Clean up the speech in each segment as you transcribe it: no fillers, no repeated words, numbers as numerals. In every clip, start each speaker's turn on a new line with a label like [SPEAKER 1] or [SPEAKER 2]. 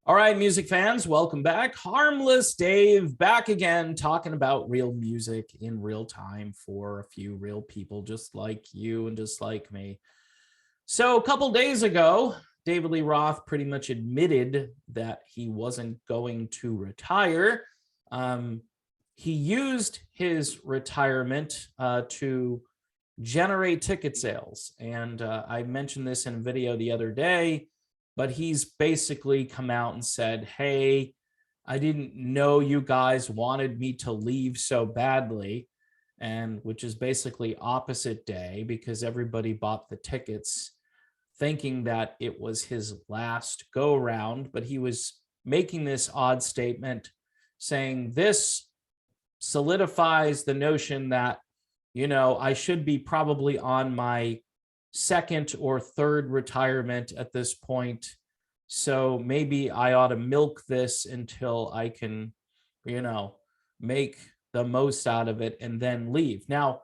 [SPEAKER 1] All right, music fans, welcome back. Harmless Dave back again, talking about real music in real time for a few real people just like you and just like me. So a couple days ago, David Lee Roth pretty much admitted that he wasn't going to retire. He used his retirement to generate ticket sales. And I mentioned this in a video the other day, but he's basically come out and said, hey, I didn't know you guys wanted me to leave so badly, and which is basically opposite day because everybody bought the tickets thinking that it was his last go round, but he was making this odd statement saying this solidifies the notion that, I should be probably on my second or third retirement at this point. So maybe I ought to milk this until I can, make the most out of it and then leave. Now,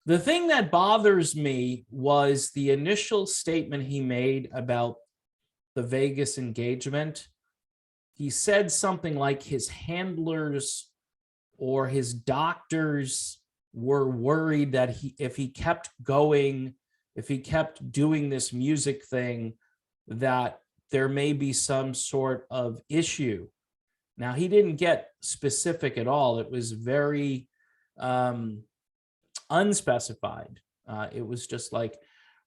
[SPEAKER 1] the thing that bothers me was the initial statement he made about the Vegas engagement. He said something like his handlers or his doctors were worried that if he kept going, if he kept doing this music thing, that there may be some sort of issue. Now, he didn't get specific at all. It was very unspecified. It was just like,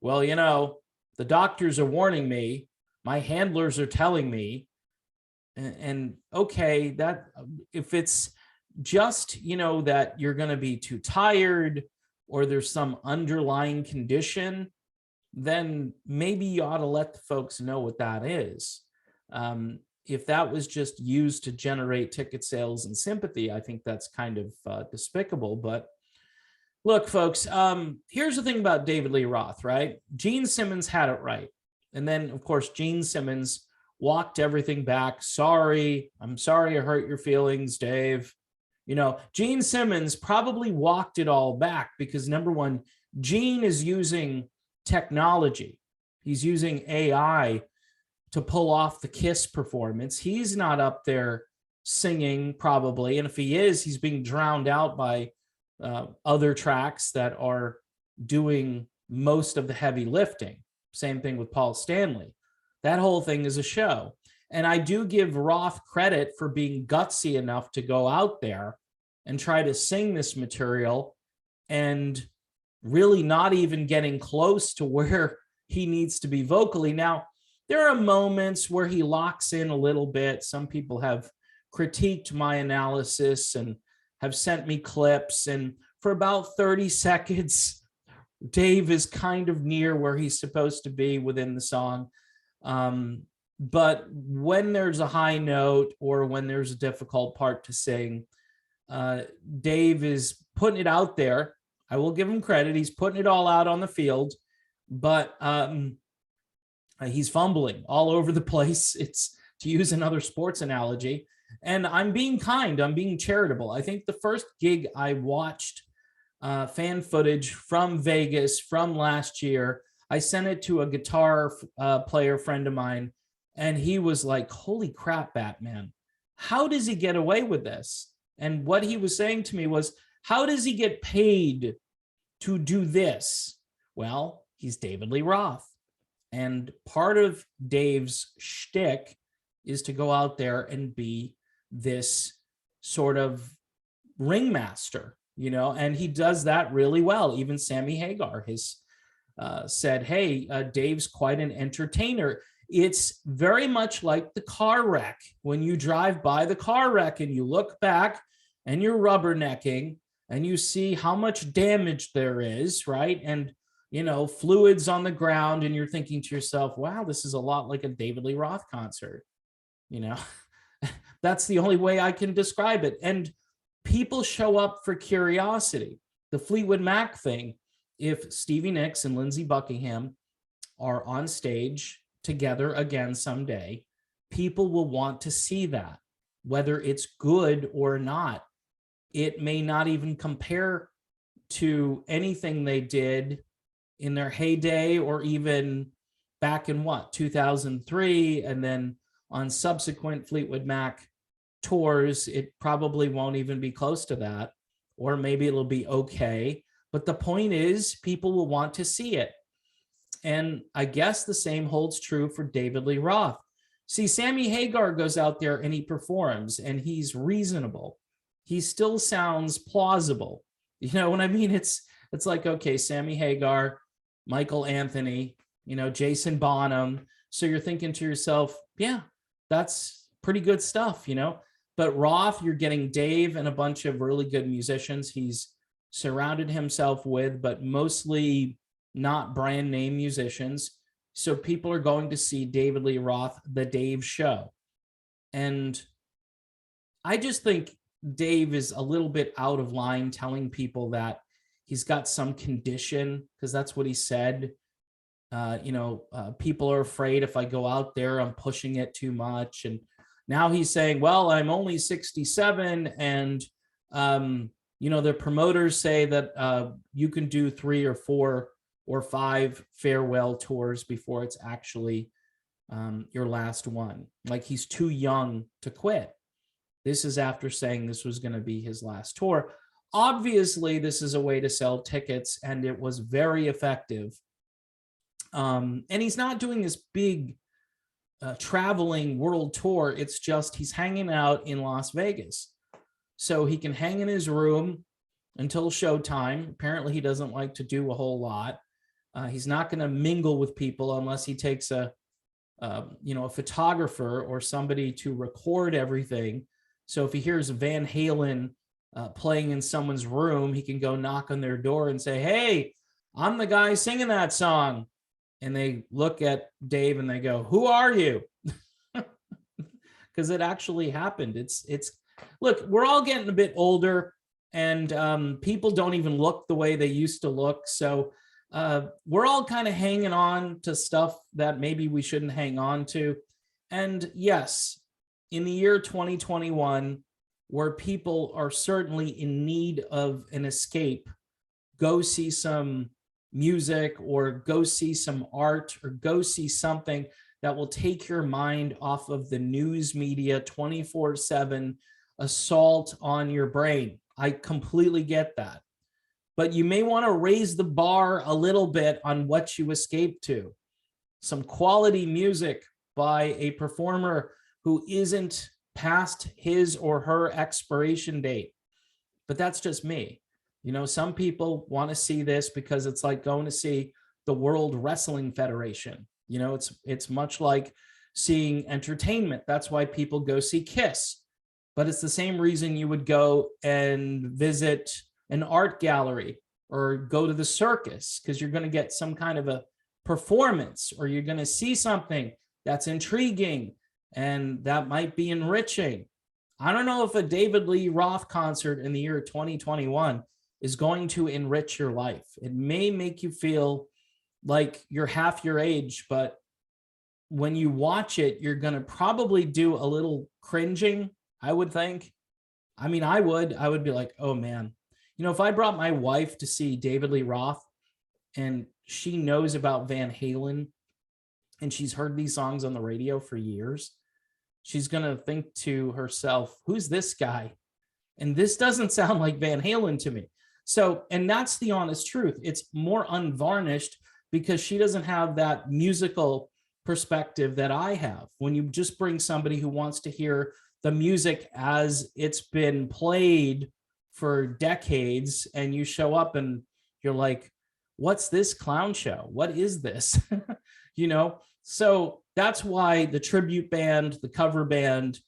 [SPEAKER 1] well, the doctors are warning me, my handlers are telling me, and okay, that if it's just, that you're going to be too tired or there's some underlying condition, then maybe you ought to let the folks know what that is. If that was just used to generate ticket sales and sympathy, I think that's kind of despicable. But look, folks, here's the thing about David Lee Roth, right? Gene Simmons had it right. And then, of course, Gene Simmons walked everything back. I'm sorry I hurt your feelings, Dave. Gene Simmons probably walked it all back because, number one, Gene is using technology. He's using AI to pull off the Kiss performance. He's not up there singing probably. And if he is, he's being drowned out by other tracks that are doing most of the heavy lifting. Same thing with Paul Stanley. That whole thing is a show. And I do give Roth credit for being gutsy enough to go out there and try to sing this material and really not even getting close to where he needs to be vocally. Now, there are moments where he locks in a little bit. Some people have critiqued my analysis and have sent me clips. And for about 30 seconds, Dave is kind of near where he's supposed to be within the song. But when there's a high note or when there's a difficult part to sing, Dave is putting it out there. I will give him credit. He's putting it all out on the field, but he's fumbling all over the place. It's, to use another sports analogy. And I'm being kind. I'm being charitable. I think the first gig I watched fan footage from Vegas from last year, I sent it to a guitar player friend of mine, and he was like, holy crap, Batman, how does he get away with this? And what he was saying to me was, how does he get paid to do this? Well, he's David Lee Roth. And part of Dave's shtick is to go out there and be this sort of ringmaster, and he does that really well. Even Sammy Hagar has said, hey, Dave's quite an entertainer. It's very much like the car wreck. When you drive by the car wreck and you look back and you're rubbernecking and you see how much damage there is, right? And, fluids on the ground, and you're thinking to yourself, wow, this is a lot like a David Lee Roth concert. That's the only way I can describe it. And people show up for curiosity. The Fleetwood Mac thing, if Stevie Nicks and Lindsey Buckingham are on stage together again someday, people will want to see that, whether it's good or not. It may not even compare to anything they did in their heyday or even back in 2003, and then on subsequent Fleetwood Mac tours, it probably won't even be close to that, or maybe it'll be okay. But the point is, people will want to see it. And I guess the same holds true for David Lee Roth. See, Sammy Hagar goes out there and he performs and he's reasonable. He still sounds plausible. You know what I mean? It's like, okay, Sammy Hagar, Michael Anthony, Jason Bonham. So you're thinking to yourself, yeah, that's pretty good stuff, But Roth, you're getting Dave and a bunch of really good musicians he's surrounded himself with, but mostly not brand name musicians. So people are going to see David Lee Roth, the Dave Show. And I just think Dave is a little bit out of line telling people that he's got some condition, because that's what he said. People are afraid if I go out there, I'm pushing it too much. And now he's saying, well, I'm only 67 and, the promoters say that you can do 3 or 4 or 5 farewell tours before it's actually your last one. Like, he's too young to quit. This is after saying this was going to be his last tour. Obviously, this is a way to sell tickets, and it was very effective. And he's not doing this big traveling world tour. It's just he's hanging out in Las Vegas. So he can hang in his room until showtime. Apparently, he doesn't like to do a whole lot. He's not going to mingle with people unless he takes a photographer or somebody to record everything. So if he hears Van Halen playing in someone's room, he can go knock on their door and say, hey, I'm the guy singing that song. And they look at Dave and they go, who are you? Because it actually happened. It's look, we're all getting a bit older, and people don't even look the way they used to look. So we're all kind of hanging on to stuff that maybe we shouldn't hang on to. And yes, in the year 2021, where people are certainly in need of an escape, go see some music or go see some art or go see something that will take your mind off of the news media 24/7 assault on your brain. I completely get that. But you may want to raise the bar a little bit on what you escape to. Some quality music by a performer who isn't past his or her expiration date. But that's just me. Some people want to see this because it's like going to see the World Wrestling Federation. It's much like seeing entertainment. That's why people go see Kiss. But it's the same reason you would go and visit an art gallery or go to the circus, because you're going to get some kind of a performance, or you're going to see something that's intriguing and that might be enriching. I don't know if a David Lee Roth concert in the year 2021 is going to enrich your life. It may make you feel like you're half your age, but when you watch it, you're going to probably do a little cringing, I would think. I mean, I would be like, oh man, if I brought my wife to see David Lee Roth and she knows about Van Halen and she's heard these songs on the radio for years, she's going to think to herself, who's this guy? And this doesn't sound like Van Halen to me. So, and that's the honest truth. It's more unvarnished because she doesn't have that musical perspective that I have. When you just bring somebody who wants to hear the music as it's been played for decades, and you show up and you're like, what's this clown show? What is this? So that's why the tribute band, the cover band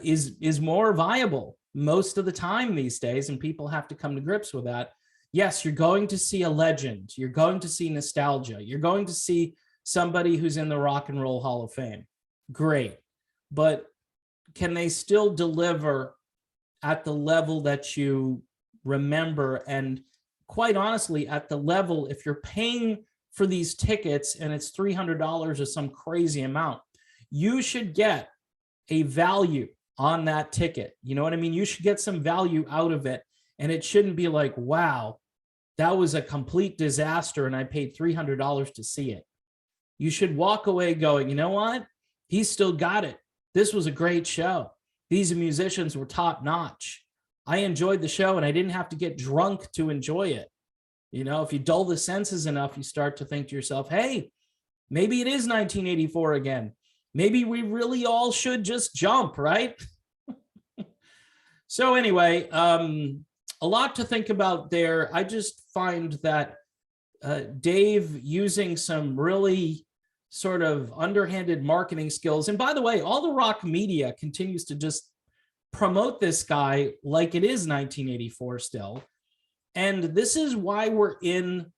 [SPEAKER 1] is more viable most of the time these days, and people have to come to grips with that. Yes, you're going to see a legend. You're going to see nostalgia. You're going to see somebody who's in the Rock and Roll Hall of Fame. Great. But can they still deliver at the level that you remember? And quite honestly, at the level, if you're paying for these tickets and it's $300 or some crazy amount, you should get a value on that ticket. You know what I mean? You should get some value out of it. And it shouldn't be like, wow, that was a complete disaster and I paid $300 to see it. You should walk away going, you know what? He's still got it. This was a great show. These musicians were top notch. I enjoyed the show and I didn't have to get drunk to enjoy it. You know, if you dull the senses enough, you start to think to yourself, hey, maybe it is 1984 again. Maybe we really all should just jump, right? So anyway, a lot to think about there. I just find that Dave using some really sort of underhanded marketing skills. And by the way, all the rock media continues to just promote this guy like it is 1984 still. And this is why we're in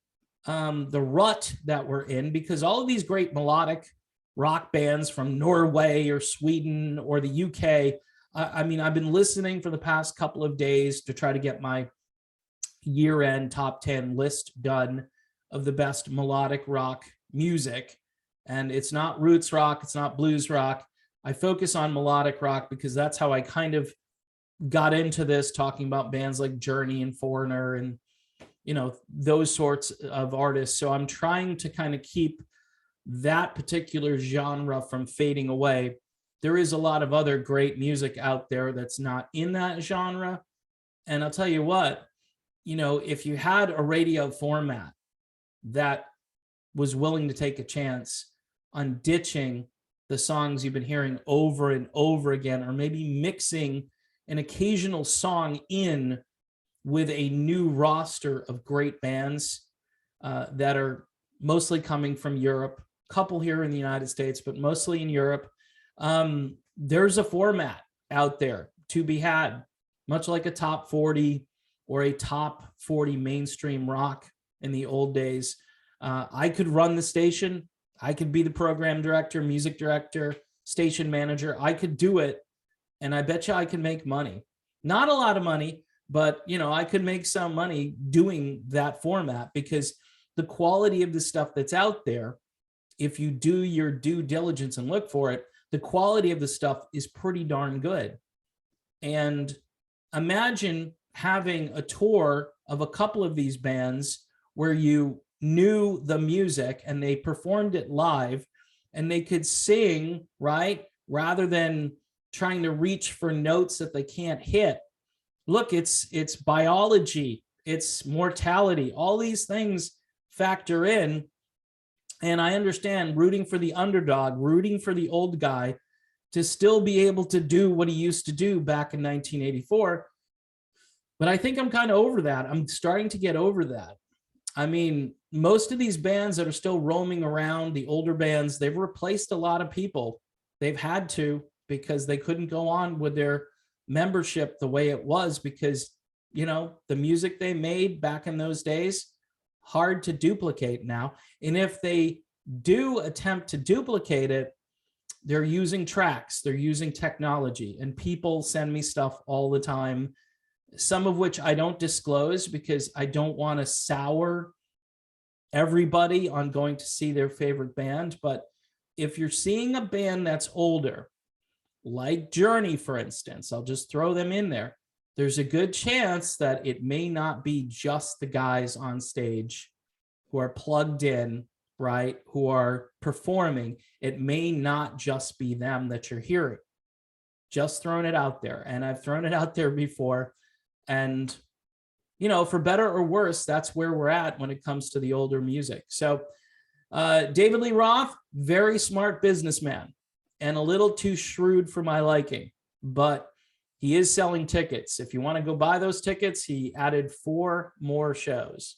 [SPEAKER 1] the rut that we're in, because all of these great melodic rock bands from Norway or Sweden or the UK, I mean, I've been listening for the past couple of days to try to get my year-end top 10 list done of the best melodic rock music. And it's not roots rock, it's not blues rock. I focus on melodic rock because that's how I kind of got into this, talking about bands like Journey and Foreigner and, you know, those sorts of artists. So I'm trying to kind of keep that particular genre from fading away. There is a lot of other great music out there that's not in that genre. And I'll tell you what, you know, if you had a radio format that was willing to take a chance on ditching the songs you've been hearing over and over again, or maybe mixing an occasional song in with a new roster of great bands that are mostly coming from Europe, a couple here in the United States, but mostly in Europe. There's a format out there to be had, much like a top 40 or a top 40 mainstream rock in the old days. I could run the station. I could be the program director, music director, station manager. I could do it. And I bet you I can make money. Not a lot of money, but you know, I could make some money doing that format, because the quality of the stuff that's out there, if you do your due diligence and look for it, the quality of the stuff is pretty darn good. And imagine having a tour of a couple of these bands where you knew the music and they performed it live and they could sing, right? Rather than trying to reach for notes that they can't hit. Look, it's biology, it's mortality, all these things factor in. And I understand rooting for the underdog, rooting for the old guy to still be able to do what he used to do back in 1984. But I think I'm kind of over that. I'm starting to get over that. I mean, most of these bands that are still roaming around, the older bands, they've replaced a lot of people. They've had to, because they couldn't go on with their membership the way it was, because, you know, the music they made back in those days, hard to duplicate now. And if they do attempt to duplicate it, they're using tracks, they're using technology, and people send me stuff all the time, some of which I don't disclose because I don't want to sour everybody on going to see their favorite band. But if you're seeing a band that's older, like Journey, for instance, I'll just throw them in there. There's a good chance that it may not be just the guys on stage who are plugged in, right, who are performing. It may not just be them that you're hearing. Just throwing it out there. And I've thrown it out there before. And, you know, for better or worse, that's where we're at when it comes to the older music. So David Lee Roth, very smart businessman and a little too shrewd for my liking, but he is selling tickets. If you want to go buy those tickets, he added 4 more shows.